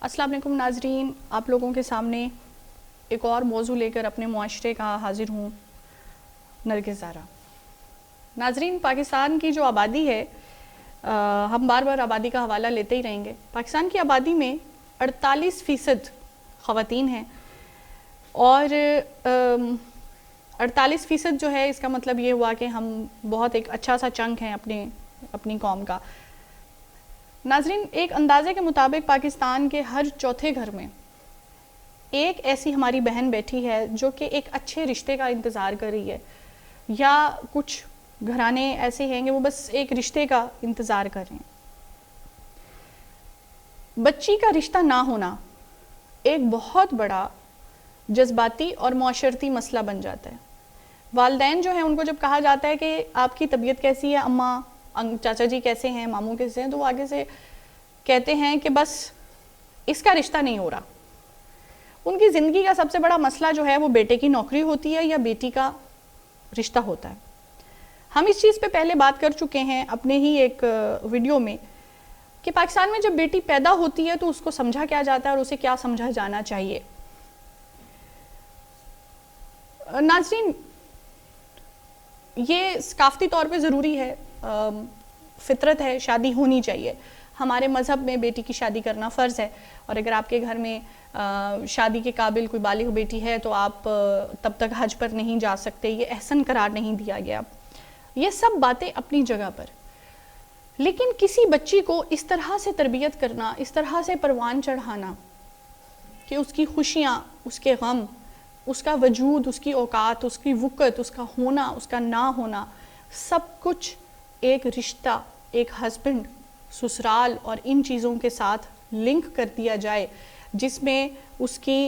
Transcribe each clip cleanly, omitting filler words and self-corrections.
السلام علیکم ناظرین، آپ لوگوں کے سامنے ایک اور موضوع لے کر اپنے معاشرے کا حاضر ہوں، نرگس زارا۔ ناظرین، پاکستان کی جو آبادی ہے، ہم بار بار آبادی کا حوالہ لیتے ہی رہیں گے۔ پاکستان کی آبادی میں 48% خواتین ہیں، اور 48% جو ہے اس کا مطلب یہ ہوا کہ ہم بہت ایک اچھا سا چنک ہیں اپنی قوم کا۔ ناظرین، ایک اندازے کے مطابق پاکستان کے ہر چوتھے گھر میں ایک ایسی ہماری بہن بیٹھی ہے جو کہ ایک اچھے رشتے کا انتظار کر رہی ہے، یا کچھ گھرانے ایسے ہیں کہ وہ بس ایک رشتے کا انتظار کر رہے ہیں۔ بچی کا رشتہ نہ ہونا ایک بہت بڑا جذباتی اور معاشرتی مسئلہ بن جاتا ہے۔ والدین جو ہیں ان کو جب کہا جاتا ہے کہ آپ کی طبیعت کیسی ہے اماں، چاچا جی کیسے ہیں، ماموں کیسے ہیں، تو وہ آگے سے کہتے ہیں کہ بس اس کا رشتہ نہیں ہو رہا۔ ان کی زندگی کا سب سے بڑا مسئلہ جو ہے وہ بیٹے کی نوکری ہوتی ہے یا بیٹی کا رشتہ ہوتا ہے۔ ہم اس چیز پہ پہلے بات کر چکے ہیں اپنے ہی ایک ویڈیو میں کہ پاکستان میں جب بیٹی پیدا ہوتی ہے تو اس کو سمجھا کیا جاتا ہے اور اسے کیا سمجھا جانا چاہیے۔ ناظرین، یہ ثقافتی طور پہ ضروری ہے، فطرت ہے، شادی ہونی چاہیے۔ ہمارے مذہب میں بیٹی کی شادی کرنا فرض ہے، اور اگر آپ کے گھر میں شادی کے قابل کوئی بالغ بیٹی ہے تو آپ تب تک حج پر نہیں جا سکتے، یہ احسن قرار نہیں دیا گیا۔ یہ سب باتیں اپنی جگہ پر، لیکن کسی بچی کو اس طرح سے تربیت کرنا، اس طرح سے پروان چڑھانا کہ اس کی خوشیاں، اس کے غم، اس کا وجود، اس کی اوقات، اس کی وقت، اس کا ہونا، اس کا نہ ہونا، سب کچھ ایک رشتہ، ایک ہسبینڈ، سسرال اور ان چیزوں کے ساتھ لنک کر دیا جائے، جس میں اس کی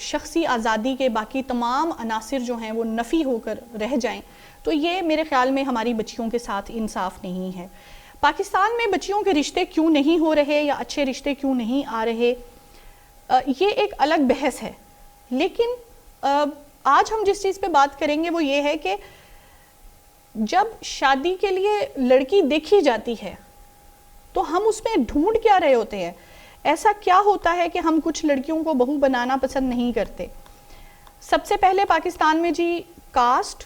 شخصی آزادی کے باقی تمام عناصر جو ہیں وہ نفی ہو کر رہ جائیں، تو یہ میرے خیال میں ہماری بچیوں کے ساتھ انصاف نہیں ہے۔ پاکستان میں بچیوں کے رشتے کیوں نہیں ہو رہے یا اچھے رشتے کیوں نہیں آ رہے، یہ ایک الگ بحث ہے، لیکن آج ہم جس چیز پہ بات کریں گے وہ یہ ہے کہ جب شادی کے لیے لڑکی دیکھی جاتی ہے تو ہم اس میں ڈھونڈ کیا رہے ہوتے ہیں؟ ایسا کیا ہوتا ہے کہ ہم کچھ لڑکیوں کو بہو بنانا پسند نہیں کرتے؟ سب سے پہلے پاکستان میں جی کاسٹ،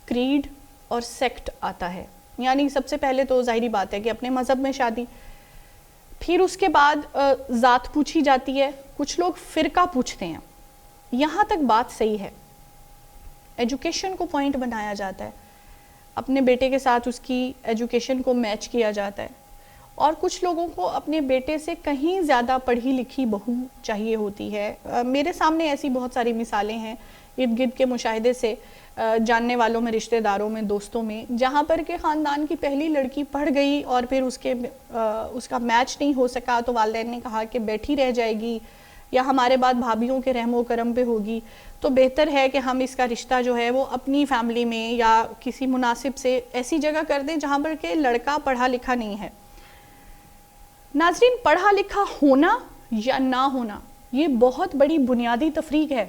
کریڈ اور سیکٹ آتا ہے، یعنی سب سے پہلے تو ظاہری بات ہے کہ اپنے مذہب میں شادی، پھر اس کے بعد ذات پوچھی جاتی ہے، کچھ لوگ فرقہ پوچھتے ہیں۔ یہاں تک بات صحیح ہے، ایجوکیشن کو پوائنٹ بنایا جاتا ہے، اپنے بیٹے کے ساتھ اس کی ایجوکیشن کو میچ کیا جاتا ہے، اور کچھ لوگوں کو اپنے بیٹے سے کہیں زیادہ پڑھی لکھی بہو چاہیے ہوتی ہے۔ میرے سامنے ایسی بہت ساری مثالیں ہیں ارد گرد کے مشاہدے سے، جاننے والوں میں، رشتہ داروں میں، دوستوں میں، جہاں پر کہ خاندان کی پہلی لڑکی پڑھ گئی اور پھر اس کا میچ نہیں ہو سکا تو والدین نے کہا کہ بیٹھی رہ جائے گی یا ہمارے بعد بھابھیوں کے رحم و کرم پہ ہوگی، تو بہتر ہے کہ ہم اس کا رشتہ جو ہے وہ اپنی فیملی میں یا کسی مناسب سے ایسی جگہ کر دیں جہاں پر کہ لڑکا پڑھا لکھا نہیں ہے۔ ناظرین، پڑھا لکھا ہونا یا نہ ہونا یہ بہت بڑی بنیادی تفریق ہے۔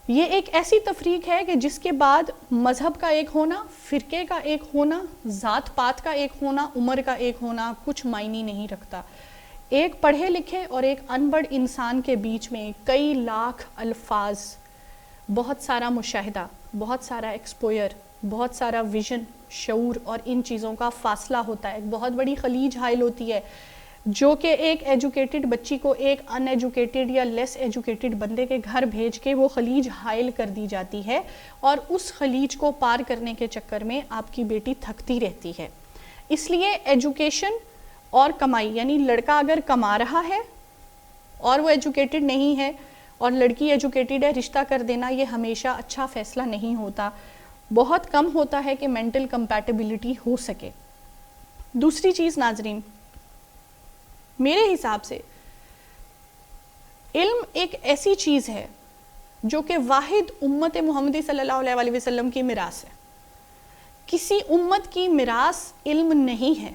یہ ایک ایسی تفریق ہے کہ جس کے بعد مذہب کا ایک ہونا، فرقے کا ایک ہونا، ذات پات کا ایک ہونا، عمر کا ایک ہونا کچھ معنی نہیں رکھتا۔ ایک پڑھے لکھے اور ایک ان پڑھ انسان کے بیچ میں کئی لاکھ الفاظ، بہت سارا مشاہدہ، بہت سارا ایکسپوئر، بہت سارا ویژن، شعور اور ان چیزوں کا فاصلہ ہوتا ہے۔ ایک بہت بڑی خلیج حائل ہوتی ہے جو کہ ایک ایجوکیٹڈ بچی کو ایک ان ایجوکیٹڈ یا لیس ایجوکیٹڈ بندے کے گھر بھیج کے وہ خلیج حائل کر دی جاتی ہے، اور اس خلیج کو پار کرنے کے چکر میں آپ کی بیٹی تھکتی رہتی ہے۔ اس لیے ایجوکیشن اور کمائی، یعنی لڑکا اگر کما رہا ہے اور وہ ایجوکیٹڈ نہیں ہے اور لڑکی ایجوکیٹڈ ہے، رشتہ کر دینا یہ ہمیشہ اچھا فیصلہ نہیں ہوتا۔ بہت کم ہوتا ہے کہ مینٹل کمپیٹیبلٹی ہو سکے۔ دوسری چیز ناظرین، میرے حساب سے علم ایک ایسی چیز ہے جو کہ واحد امت محمدی صلی اللہ علیہ وسلم کی میراث ہے۔ کسی امت کی میراث علم نہیں ہے،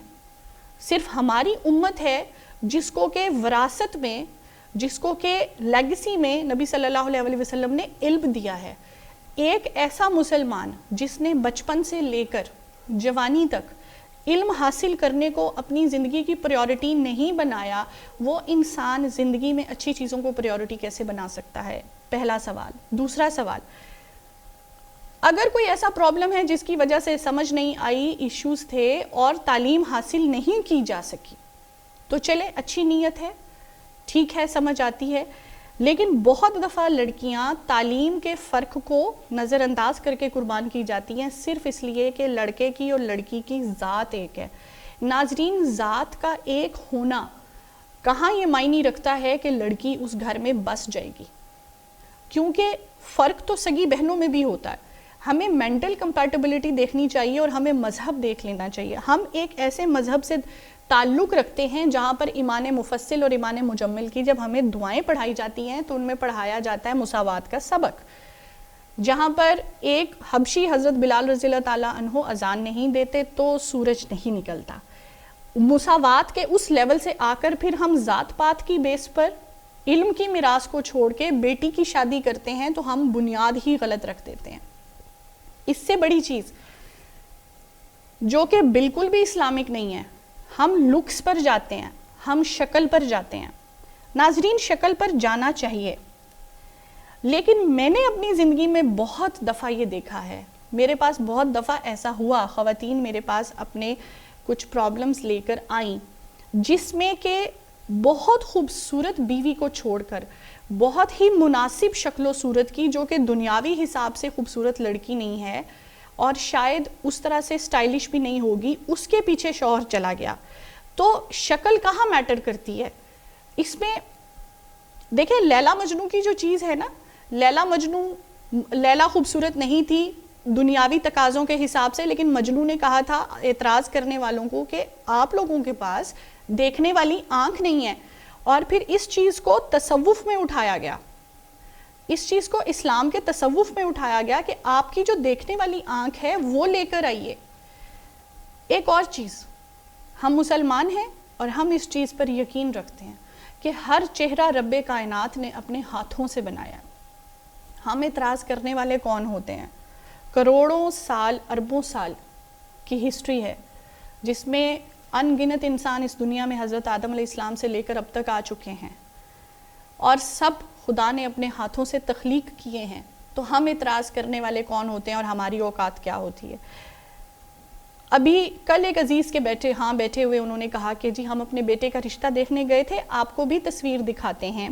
صرف ہماری امت ہے جس کو کہ وراثت میں، جس کو کہ لیگسی میں نبی صلی اللہ علیہ وسلم نے علم دیا ہے۔ ایک ایسا مسلمان جس نے بچپن سے لے کر جوانی تک علم حاصل کرنے کو اپنی زندگی کی پریورٹی نہیں بنایا، وہ انسان زندگی میں اچھی چیزوں کو پریورٹی کیسے بنا سکتا ہے؟ پہلا سوال۔ دوسرا سوال، اگر کوئی ایسا پرابلم ہے جس کی وجہ سے سمجھ نہیں آئی، ایشوز تھے اور تعلیم حاصل نہیں کی جا سکی، تو چلے اچھی نیت ہے، ٹھیک ہے، سمجھ آتی ہے، لیکن بہت دفعہ لڑکیاں تعلیم کے فرق کو نظر انداز کر کے قربان کی جاتی ہیں صرف اس لیے کہ لڑکے کی اور لڑکی کی ذات ایک ہے۔ ناظرین، ذات کا ایک ہونا کہاں یہ معنی رکھتا ہے کہ لڑکی اس گھر میں بس جائے گی؟ کیونکہ فرق تو سگی بہنوں میں بھی ہوتا ہے۔ ہمیں مینٹل کمپیٹیبلٹی دیکھنی چاہیے اور ہمیں مذہب دیکھ لینا چاہیے۔ ہم ایک ایسے مذہب سے تعلق رکھتے ہیں جہاں پر امام مفصل اور امام مجمل کی جب ہمیں دعائیں پڑھائی جاتی ہیں تو ان میں پڑھایا جاتا ہے مساوات کا سبق، جہاں پر ایک حبشی حضرت بلال رضی اللہ تعالیٰ عنہ اذان نہیں دیتے تو سورج نہیں نکلتا۔ مساوات کے اس لیول سے آ کر پھر ہم ذات پات کی بیس پر علم کی میراث کو چھوڑ کے بیٹی کی شادی کرتے ہیں تو ہم بنیاد ہی غلط رکھ دیتے ہیں۔ اس سے بڑی چیز جو کہ بالکل بھی اسلامک نہیں ہے، ہم لکس پر جاتے ہیں، ہم شکل پر جاتے ہیں۔ ناظرین، شکل پر جانا چاہیے، لیکن میں نے اپنی زندگی میں بہت دفعہ یہ دیکھا ہے، میرے پاس بہت دفعہ ایسا ہوا، خواتین میرے پاس اپنے کچھ پرابلمز لے کر آئیں جس میں کہ بہت خوبصورت بیوی کو چھوڑ کر بہت ہی مناسب شکل و صورت کی، جو کہ دنیاوی حساب سے خوبصورت لڑکی نہیں ہے اور شاید اس طرح سے سٹائلش بھی نہیں ہوگی، اس کے پیچھے شوہر چلا گیا۔ تو شکل کہاں میٹر کرتی ہے اس میں؟ دیکھیں، لیلا مجنو کی جو چیز ہے نا، لیلا خوبصورت نہیں تھی دنیاوی تقاضوں کے حساب سے، لیکن مجنو نے کہا تھا اعتراض کرنے والوں کو کہ آپ لوگوں کے پاس دیکھنے والی آنکھ نہیں ہے، اور پھر اس چیز کو تصوف میں اٹھایا گیا، اس چیز کو اسلام کے تصوف میں اٹھایا گیا کہ آپ کی جو دیکھنے والی آنکھ ہے وہ لے کر آئیے۔ ایک اور چیز، ہم مسلمان ہیں اور ہم اس چیز پر یقین رکھتے ہیں کہ ہر چہرہ رب کائنات نے اپنے ہاتھوں سے بنایا۔ ہم اعتراض کرنے والے کون ہوتے ہیں؟ کروڑوں سال، اربوں سال کی ہسٹری ہے جس میں ان گنت انسان اس دنیا میں حضرت آدم علیہ السلام سے لے کر اب تک آ چکے ہیں، اور سب خدا نے اپنے ہاتھوں سے تخلیق کیے ہیں۔ تو ہم اعتراض کرنے والے کون ہوتے ہیں اور ہماری اوقات کیا ہوتی ہے؟ ابھی کل ایک عزیز کے بیٹھے ہوئے انہوں نے کہا کہ جی ہم اپنے بیٹے کا رشتہ دیکھنے گئے تھے، آپ کو بھی تصویر دکھاتے ہیں۔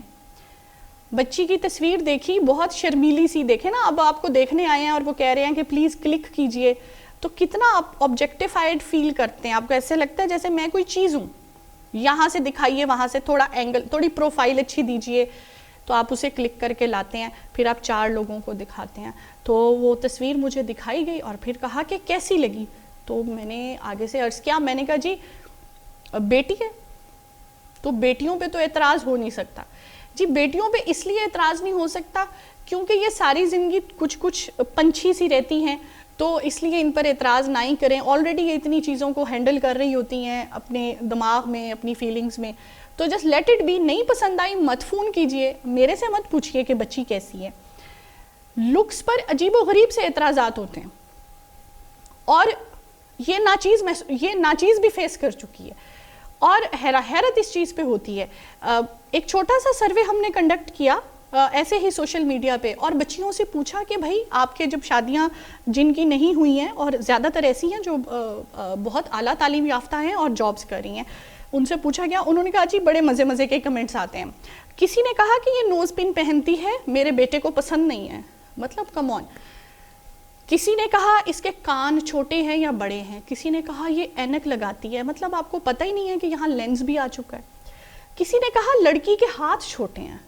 بچی کی تصویر دیکھی، بہت شرمیلی سی، دیکھیں نا، اب آپ کو دیکھنے آئے ہیں اور وہ کہہ رہے ہیں کہ پلیز کلک کیجئے، تو کتنا آپ آبجیکٹیفائڈ فیل کرتے ہیں، آپ کو ایسے لگتا ہے جیسے میں کوئی چیز ہوں، یہاں سے دکھائیے، وہاں سے تھوڑا اینگل، تھوڑی پروفائل اچھی دیجئے، تو آپ اسے کلک کر کے لاتے ہیں، پھر آپ 4 لوگوں کو دکھاتے ہیں۔ تو وہ تصویر مجھے دکھائی گئی اور پھر کہا کہ کیسی لگی؟ تو میں نے آگے سے عرض کیا، میں نے کہا جی بیٹی ہے تو بیٹیوں پہ تو اعتراض ہو نہیں سکتا۔ جی بیٹیوں پہ اس لیے اعتراض نہیں ہو سکتا کیونکہ یہ ساری زندگی کچھ پنچھی سی رہتی ہیں، تو اس لیے ان پر اعتراض نہ ہی کریں، آلریڈی یہ اتنی چیزوں کو ہینڈل کر رہی ہوتی ہیں اپنے دماغ میں، اپنی فیلنگز میں، تو جسٹ لیٹ اٹ بی۔ نہیں پسند آئی مت فون کیجئے، میرے سے مت پوچھئے کہ بچی کیسی ہے۔ لکس پر عجیب و غریب سے اعتراضات ہوتے ہیں، اور یہ ناچیز بھی فیس کر چکی ہے، اور حیرت اس چیز پہ ہوتی ہے۔ ایک چھوٹا سا سروے ہم نے کنڈکٹ کیا ایسے ہی سوشل میڈیا پہ، اور بچیوں سے پوچھا کہ بھائی آپ کے جب شادیاں جن کی نہیں ہوئی ہیں، اور زیادہ تر ایسی ہیں جو بہت اعلیٰ تعلیم یافتہ ہیں اور جابز کر رہی ہیں، ان سے پوچھا گیا، انہوں نے کہا جی بڑے مزے کے کمنٹس آتے ہیں۔ کسی نے کہا کہ یہ نوز پن پہنتی ہے، میرے بیٹے کو پسند نہیں ہے، مطلب کم آن۔ کسی نے کہا اس کے کان چھوٹے ہیں یا بڑے ہیں، کسی نے کہا یہ اینک لگاتی ہے، مطلب آپ کو پتہ ہی نہیں ہے کہ یہاں لینز بھی آ چکا ہے۔ کسی نے کہا لڑکی کے ہاتھ چھوٹے ہیں،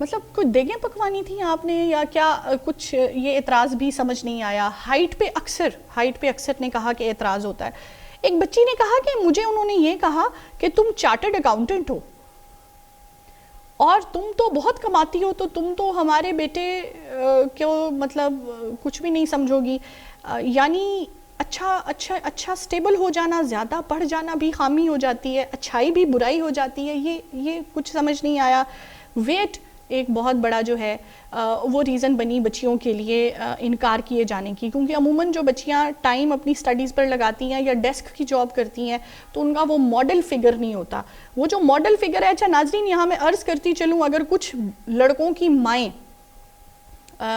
مطلب کوئی دیگیں پکوانی تھیں آپ نے یا کیا، کچھ یہ اعتراض بھی سمجھ نہیں آیا۔ ہائٹ پہ اکثر نے کہا کہ اعتراض ہوتا ہے۔ ایک بچی نے کہا کہ مجھے انہوں نے یہ کہا کہ تم چارٹرڈ اکاؤنٹنٹ ہو اور تم تو بہت کماتی ہو، تو تم تو ہمارے بیٹے کو مطلب کچھ بھی نہیں سمجھو گی، یعنی اچھا سٹیبل ہو جانا، زیادہ پڑھ جانا بھی خامی ہو جاتی ہے، اچھائی بھی برائی ہو جاتی ہے، یہ کچھ سمجھ نہیں آیا۔ ویٹ ایک بہت بڑا جو ہے وہ ریزن بنی بچیوں کے لیے انکار کیے جانے کی، کیونکہ عموماً جو بچیاں ٹائم اپنی سٹڈیز پر لگاتی ہیں یا ڈیسک کی جاب کرتی ہیں تو ان کا وہ ماڈل فگر نہیں ہوتا. وہ جو ماڈل فگر ہے، اچھا ناظرین یہاں میں عرض کرتی چلوں، اگر کچھ لڑکوں کی مائیں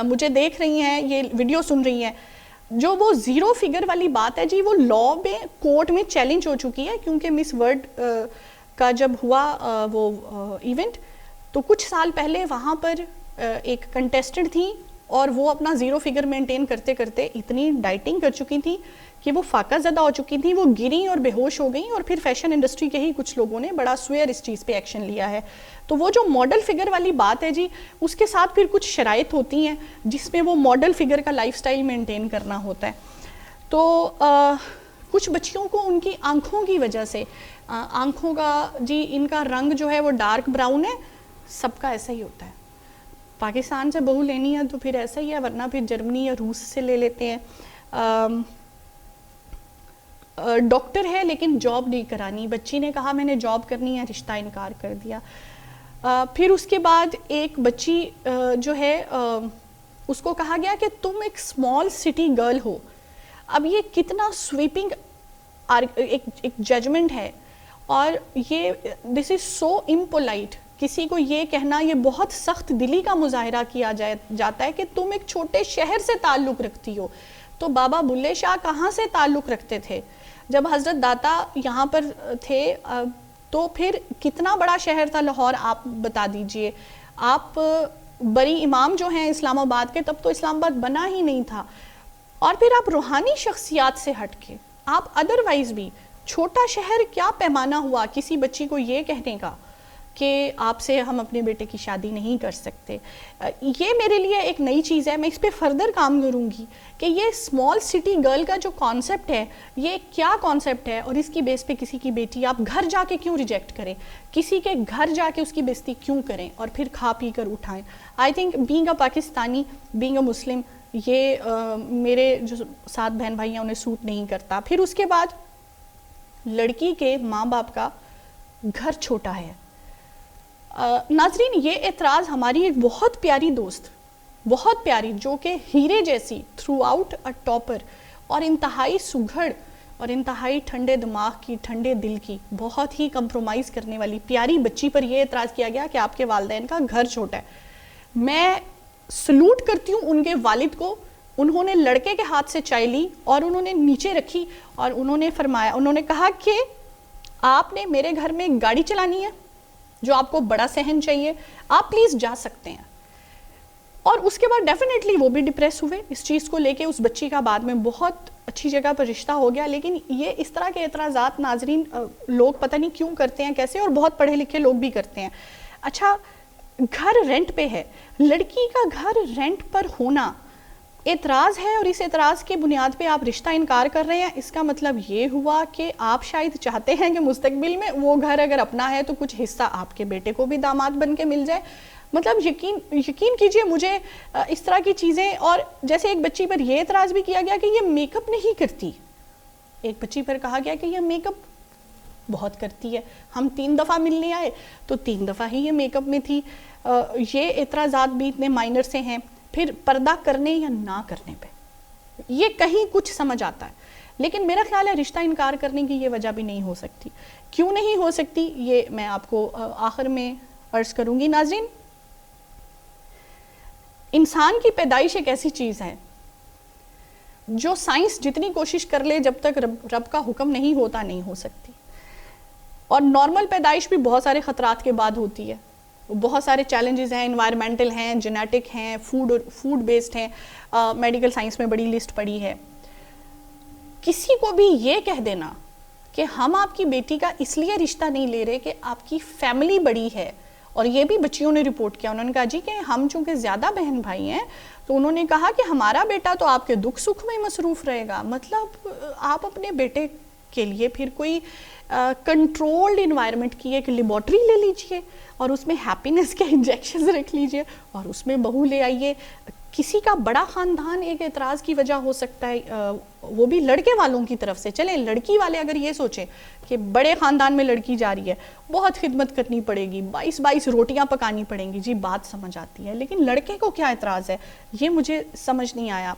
مجھے دیکھ رہی ہیں، یہ ویڈیو سن رہی ہیں، جو وہ زیرو فگر والی بات ہے جی، وہ لا میں کورٹ میں چیلنج ہو چکی ہے، کیونکہ مس ورلڈ کا جب ہوا وہ ایونٹ تو کچھ سال پہلے وہاں پر ایک کنٹیسٹنٹ تھی اور وہ اپنا زیرو فگر مینٹین کرتے کرتے اتنی ڈائٹنگ کر چکی تھی کہ وہ فاقہ زدہ ہو چکی تھی، وہ گریں اور بے ہوش ہو گئیں، اور پھر فیشن انڈسٹری کے ہی کچھ لوگوں نے بڑا سویئر اس چیز پہ ایکشن لیا ہے. تو وہ جو ماڈل فگر والی بات ہے جی، اس کے ساتھ پھر کچھ شرائط ہوتی ہیں جس میں وہ ماڈل فگر کا لائف سٹائل مینٹین کرنا ہوتا ہے. تو کچھ بچیوں کو ان کی آنکھوں کی وجہ سے، آنکھوں کا جی ان کا رنگ جو ہے وہ ڈارک براؤن ہے، سب کا ایسا ہی ہوتا ہے. پاکستان سے بہو لینی ہے تو پھر ایسا ہی ہے، ورنہ پھر جرمنی یا روس سے لے لیتے ہیں. ڈاکٹر ہے لیکن جاب نہیں کرانی، بچی نے کہا میں نے جاب کرنی ہے، رشتہ انکار کر دیا. پھر اس کے بعد ایک بچی جو ہے اس کو کہا گیا کہ تم ایک اسمال سٹی گرل ہو. اب یہ کتنا سویپنگ ایک ججمنٹ ہے، اور یہ دس از سو امپولائٹ. کسی کو یہ کہنا، یہ بہت سخت دلی کا مظاہرہ کیا جاتا ہے کہ تم ایک چھوٹے شہر سے تعلق رکھتی ہو. تو بابا بلے شاہ کہاں سے تعلق رکھتے تھے؟ جب حضرت داتا یہاں پر تھے تو پھر کتنا بڑا شہر تھا لاہور، آپ بتا دیجئے. آپ بڑی امام جو ہیں اسلام آباد کے، تب تو اسلام آباد بنا ہی نہیں تھا. اور پھر آپ روحانی شخصیات سے ہٹ کے، آپ ادروائز بھی چھوٹا شہر کیا پیمانہ ہوا کسی بچی کو یہ کہنے کا کہ آپ سے ہم اپنے بیٹے کی شادی نہیں کر سکتے. یہ میرے لیے ایک نئی چیز ہے، میں اس پہ فردر کام کروں گی کہ یہ اسمال سٹی گرل کا جو کانسیپٹ ہے یہ کیا کانسیپٹ ہے، اور اس کی بیس پہ کسی کی بیٹی آپ گھر جا کے کیوں ریجیکٹ کریں، کسی کے گھر جا کے اس کی بےزتی کیوں کریں اور پھر کھا پی کر اٹھائیں. I think being a Pakistani, being a Muslim, یہ میرے جو 7 بہن بھائی ہیں انہیں سوٹ نہیں کرتا. پھر اس کے بعد لڑکی کے ماں باپ کا گھر چھوٹا ہے. ناظرین یہ اعتراض ہماری ایک بہت پیاری دوست، بہت پیاری، جو کہ ہیرے جیسی، تھرو آؤٹ اے ٹاپر، اور انتہائی سگھڑ اور انتہائی ٹھنڈے دماغ کی، ٹھنڈے دل کی، بہت ہی کمپرومائز کرنے والی پیاری بچی پر یہ اعتراض کیا گیا کہ آپ کے والدین کا گھر چھوٹا ہے. میں سلوٹ کرتی ہوں ان کے والد کو. انہوں نے لڑکے کے ہاتھ سے چائے لی اور انہوں نے نیچے رکھی اور انہوں نے فرمایا، انہوں نے کہا کہ آپ نے میرے گھر میں گاڑی چلانی ہے جو آپ کو بڑا صحن چاہیے، آپ پلیز جا سکتے ہیں. اور اس کے بعد ڈیفینیٹلی وہ بھی ڈپریس ہوئے اس چیز کو لے کے. اس بچی کا بعد میں بہت اچھی جگہ پر رشتہ ہو گیا. لیکن یہ اس طرح کے اعتراضات ناظرین لوگ پتہ نہیں کیوں کرتے ہیں کیسے، اور بہت پڑھے لکھے لوگ بھی کرتے ہیں. اچھا گھر رینٹ پہ ہے، لڑکی کا گھر رینٹ پر ہونا اعتراض ہے، اور اس اعتراض کے بنیاد پہ آپ رشتہ انکار کر رہے ہیں. اس کا مطلب یہ ہوا کہ آپ شاید چاہتے ہیں کہ مستقبل میں وہ گھر اگر اپنا ہے تو کچھ حصہ آپ کے بیٹے کو بھی داماد بن کے مل جائے. مطلب یقین کیجئے مجھے اس طرح کی چیزیں. اور جیسے ایک بچی پر یہ اعتراض بھی کیا گیا کہ یہ میک اپ نہیں کرتی. ایک بچی پر کہا گیا کہ یہ میک اپ بہت کرتی ہے، ہم 3 دفعہ ملنے آئے تو 3 دفعہ ہی یہ میک اپ میں تھی. یہ اعتراضات بھی اتنے مائنر سے ہیں. پھر پردہ کرنے یا نہ کرنے پہ یہ کہیں کچھ سمجھ آتا ہے، لیکن میرا خیال ہے رشتہ انکار کرنے کی یہ وجہ بھی نہیں ہو سکتی. کیوں نہیں ہو سکتی یہ میں آپ کو آخر میں عرض کروں گی. ناظرین انسان کی پیدائش ایک ایسی چیز ہے جو سائنس جتنی کوشش کر لے جب تک رب کا حکم نہیں ہوتا نہیں ہو سکتی. اور نارمل پیدائش بھی بہت سارے خطرات کے بعد ہوتی ہے. بہت سارے چیلنجز ہیں، انوائرمنٹل ہیں، جینیٹک ہیں، فوڈ بیسڈ ہیں. میڈیکل سائنس میں بڑی لسٹ پڑی ہے. کسی کو بھی یہ کہہ دینا کہ ہم آپ کی بیٹی کا اس لیے رشتہ نہیں لے رہے کہ آپ کی فیملی بڑی ہے، اور یہ بھی بچیوں نے رپورٹ کیا. انہوں نے کہا جی کہ ہم چونکہ زیادہ بہن بھائی ہیں تو انہوں نے کہا کہ ہمارا بیٹا تو آپ کے دکھ سکھ میں مصروف رہے گا. مطلب آپ اپنے بیٹے کے لیے پھر کوئی کنٹرولڈ انوائرمنٹ کی ایک لیبارٹری لے لیجئے اور اس میں ہیپینس کے انجیکشنز رکھ لیجئے اور اس میں بہو لے آئیے. کسی کا بڑا خاندان ایک اعتراض کی وجہ ہو سکتا ہے، وہ بھی لڑکے والوں کی طرف سے. چلیں لڑکی والے اگر یہ سوچیں کہ بڑے خاندان میں لڑکی جا رہی ہے، بہت خدمت کرنی پڑے گی، 22 روٹیاں پکانی پڑیں گی، جی بات سمجھ آتی ہے. لیکن لڑکے کو کیا اعتراض ہے، یہ مجھے سمجھ نہیں آیا.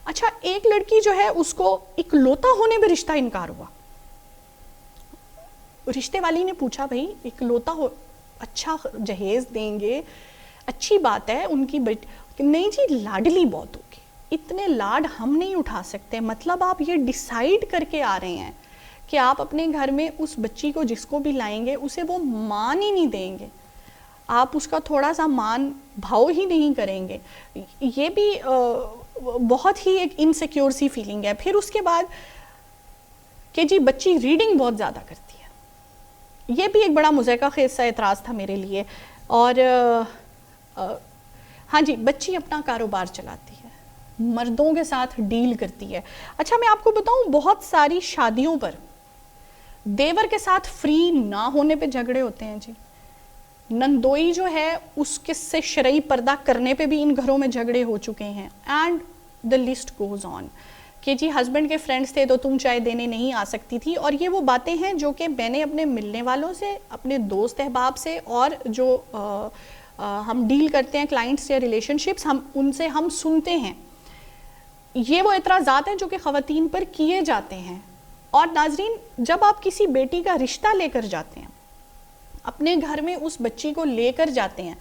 اچھا ایک لڑکی جو ہے اس کو اکلوتا ہونے میں رشتہ انکار ہوا. رشتے والی نے پوچھا بھائی اکلوتا ہو، اچھا جہیز دیں گے، اچھی بات ہے ان کی بیٹی. نہیں جی لاڈلی بہت ہوگی، اتنے لاڈ ہم نہیں اٹھا سکتے. مطلب آپ یہ ڈیسائیڈ کر کے آ رہے ہیں کہ آپ اپنے گھر میں اس بچی کو جس کو بھی لائیں گے اسے وہ مان ہی نہیں دیں گے، آپ اس کا تھوڑا سا مان بھاؤ ہی نہیں کریں گے. یہ بھی بہت ہی ایک انسیکیور سی فیلنگ ہے. پھر اس کے بعد کہ جی بچی ریڈنگ بہت زیادہ کرتی ہے، یہ بھی ایک بڑا مضحکہ خیز سا اعتراض تھا میرے لیے. اور ہاں جی بچی اپنا کاروبار چلاتی ہے، مردوں کے ساتھ ڈیل کرتی ہے. اچھا میں آپ کو بتاؤں بہت ساری شادیوں پر دیور کے ساتھ فری نہ ہونے پہ جھگڑے ہوتے ہیں جی. نندوئی جو ہے اس کے سے شرعی پردہ کرنے پہ بھی ان گھروں میں جھگڑے ہو چکے ہیں. And the list goes on کہ جی ہسبینڈ کے فرینڈس تھے تو تم چائے دینے نہیں آ سکتی تھی. اور یہ وہ باتیں ہیں جو کہ میں نے اپنے ملنے والوں سے، اپنے دوست احباب سے، اور جو ہم ڈیل کرتے ہیں کلائنٹس یا ریلیشن شپس، ہم ان سے ہم سنتے ہیں. یہ وہ اعتراضات ہیں جو کہ خواتین پر کیے جاتے ہیں. اور ناظرین جب آپ کسی بیٹی کا رشتہ لے کر جاتے ہیں، اپنے گھر میں اس بچی کو لے کر جاتے ہیں،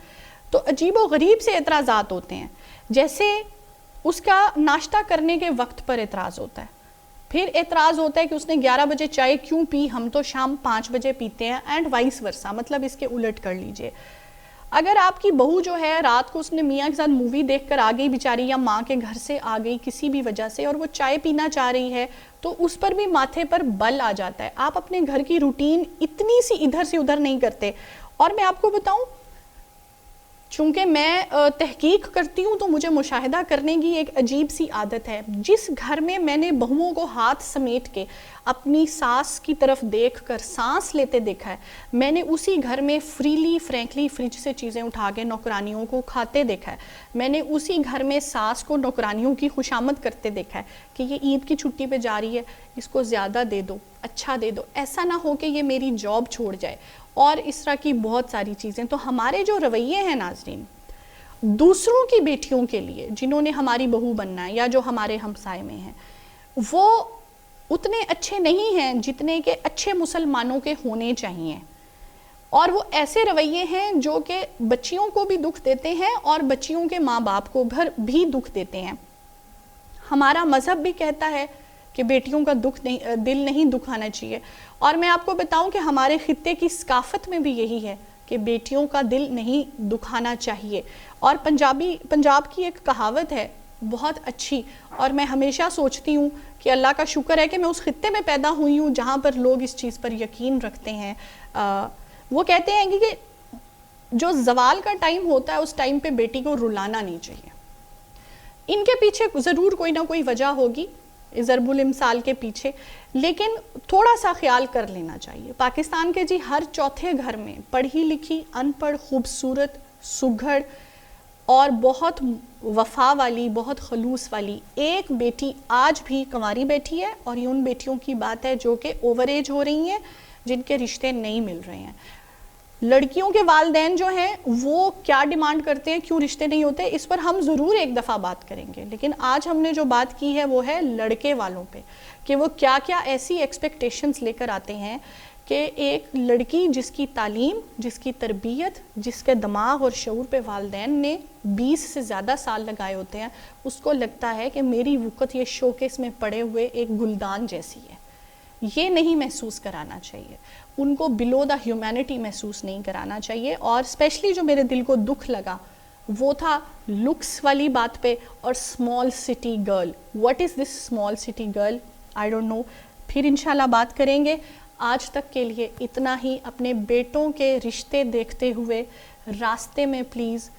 تو عجیب و غریب سے اعتراضات ہوتے ہیں. جیسے اس کا ناشتہ کرنے کے وقت پر اعتراض ہوتا ہے، پھر اعتراض ہوتا ہے کہ اس نے 11 بجے چائے کیوں پی، ہم تو شام 5 بجے پیتے ہیں، اینڈ وائس ورسا. مطلب اس کے الٹ کر لیجئے، اگر آپ کی بہو جو ہے رات کو اس نے میاں کے ساتھ مووی دیکھ کر آ گئی بیچاری، یا ماں کے گھر سے آ گئی کسی بھی وجہ سے، اور وہ چائے پینا چاہ رہی ہے، تو اس پر بھی ماتھے پر بل آ جاتا ہے. آپ اپنے گھر کی روٹین اتنی سی ادھر سے ادھر نہیں کرتے. اور میں آپ کو بتاؤں چونکہ میں تحقیق کرتی ہوں تو مجھے مشاہدہ کرنے کی ایک عجیب سی عادت ہے. جس گھر میں میں نے بہوؤں کو ہاتھ سمیٹ کے اپنی ساس کی طرف دیکھ کر سانس لیتے دیکھا ہے، میں نے اسی گھر میں فریلی فرینکلی فریج سے چیزیں اٹھا کے نوکرانیوں کو کھاتے دیکھا ہے. میں نے اسی گھر میں ساس کو نوکرانیوں کی خوشامد کرتے دیکھا ہے کہ یہ عید کی چھٹی پہ جا رہی ہے، اس کو زیادہ دے دو، اچھا دے دو، ایسا نہ ہو کہ یہ میری جاب چھوڑ جائے، اور اس طرح کی بہت ساری چیزیں. تو ہمارے جو رویے ہیں ناظرین دوسروں کی بیٹیوں کے لیے جنہوں نے ہماری بہو بننا ہے یا جو ہمارے ہمسائے میں ہیں، وہ اتنے اچھے نہیں ہیں جتنے کہ اچھے مسلمانوں کے ہونے چاہیے. اور وہ ایسے رویے ہیں جو کہ بچیوں کو بھی دکھ دیتے ہیں اور بچیوں کے ماں باپ کو بھی دکھ دیتے ہیں. ہمارا مذہب بھی کہتا ہے کہ بیٹیوں کا دل نہیں دکھانا چاہیے. اور میں آپ کو بتاؤں کہ ہمارے خطے کی ثقافت میں بھی یہی ہے کہ بیٹیوں کا دل نہیں دکھانا چاہیے. اور پنجاب کی ایک کہاوت ہے بہت اچھی، اور میں ہمیشہ سوچتی ہوں کہ اللہ کا شکر ہے کہ میں اس خطے میں پیدا ہوئی ہوں جہاں پر لوگ اس چیز پر یقین رکھتے ہیں. وہ کہتے ہیں کہ جو زوال کا ٹائم ہوتا ہے اس ٹائم پہ بیٹی کو رلانا نہیں چاہیے. ان کے پیچھے ضرور کوئی نہ کوئی وجہ ہوگی ضرب الامثال کے پیچھے، لیکن تھوڑا سا خیال کر لینا چاہیے. پاکستان کے جی ہر چوتھے گھر میں پڑھی لکھی، ان پڑھ، خوبصورت، سگھڑ اور بہت وفا والی، بہت خلوص والی ایک بیٹی آج بھی کنواری بیٹھی ہے. اور یہ ان بیٹیوں کی بات ہے جو کہ اوور ایج ہو رہی ہیں، جن کے رشتے نہیں مل رہے ہیں. لڑکیوں کے والدین جو ہیں وہ کیا ڈیمانڈ کرتے ہیں، کیوں رشتے نہیں ہوتے، اس پر ہم ضرور ایک دفعہ بات کریں گے. لیکن آج ہم نے جو بات کی ہے وہ ہے لڑکے والوں پہ، کہ وہ کیا کیا ایسی ایکسپیکٹیشنز لے کر آتے ہیں کہ ایک لڑکی جس کی تعلیم، جس کی تربیت، جس کے دماغ اور شعور پہ والدین نے 20 سے زیادہ سال لگائے ہوتے ہیں، اس کو لگتا ہے کہ میری وقت یہ شوکیس میں پڑے ہوئے ایک گلدان جیسی ہے. یہ نہیں محسوس کرانا چاہیے ان کو، بلو دا ہیومینٹی محسوس نہیں کرانا چاہیے. اور اسپیشلی جو میرے دل کو دکھ لگا وہ تھا لکس والی بات پہ اور small city girl. What is this small city girl? I don't know. پھر انشاءاللہ بات کریں گے. آج تک کے لیے اتنا ہی. اپنے بیٹوں کے رشتے دیکھتے ہوئے راستے میں پلیز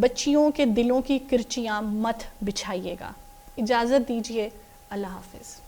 بچیوں کے دلوں کی کرچیاں مت بچھائیے گا. اجازت دیجیے. اللہ حافظ.